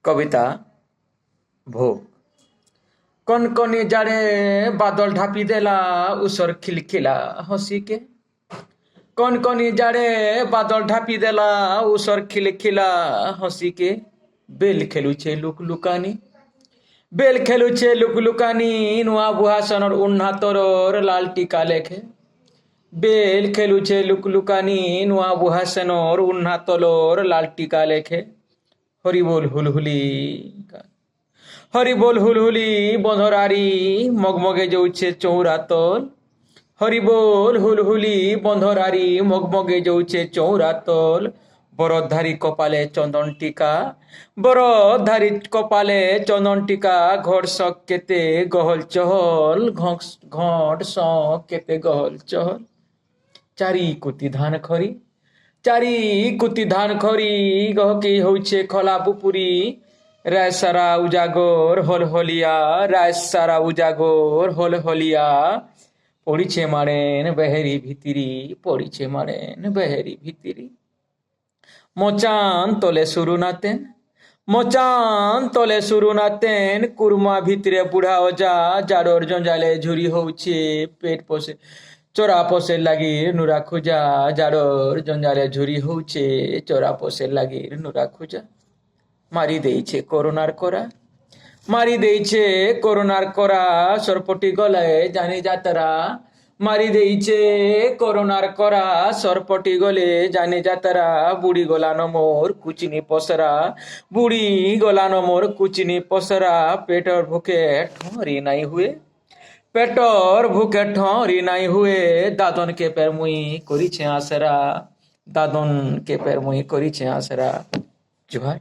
কবিতা ভোগ। কনকনে জাড়ে বাদল ঢাপি দেলা উসর খিলখিলা হসিকে। কনকনি জাড়ে বাদল ঢাপি দেলা উসর খিলখিলা হসিকে। Bell খেলুছে লুকলুকানি, bell খেলুছে লুকলুকানি, নুয়া বুহাসনর উন্না তরর লাল টিকা লেখে। বেল খেলুছে লুকলুকানি, নুয়া বুহাসনর উন্না তলর লাল টিকা লেখে। হরি বল হুলহুলি, হরি বল হুলহুলি বন্ধরারি মগমগে যৌছে চৌরাতল। হরি বল হুলহুলি বন্ধরারি মগমগে যৌছে চৌরাতল। বরধারী কপালে চন্দন টিকা, বরধারী কপালে চন্দন টিকা, ঘট শখ কেতে গহল চহল, ঘট শখ কেতে গহল চহল। চারি কুতি ধান খরি, চারি কুতি ধান খরি, গহকি হচ্ছে খলা পুপুরি। রায় সারা উজাগর হল হলিয়া, রায় সারা উজাগর হল হলিয়া। পড়িছে মারেন বেহেরি ভিতিরি, পড়িছে মারেন বেহেরি ভিতিরি। মচান তলে শুরু নাতেন, মচান তলে শুরু নাতেন, কুরমা ভিতরে বুড়া ওজা, জাড়র জঞ্জালে ঝুরি হচ্ছে পেট পোষে চোরা পোষে লাগি নুরা খুঁজা। জাড়র জঞ্জালে ঝুরি হচ্ছে চোরা পোষে লাগি নুরা খুঁজা। মারি দেইছে করোনার করা, মারি দেইছে করোনার করা, সরপটি গলায় জানি যাতারা। মারি দেইছে করোনার করা, সরপটি গলে জানি যাতারা। বুড়ি গলানো মোর কুচিনি পসরা, বুড়ি গলানো মোর কুচিনি পসরা। পেটর ভুকে ঠরি নাই হুয়ে, পেটর ভুকে ঠরি নাই হুয়ে। দাদন কে পের মুই করিছে আসরা, দাদন কে পের মুই করিছে আসরা। জোহার।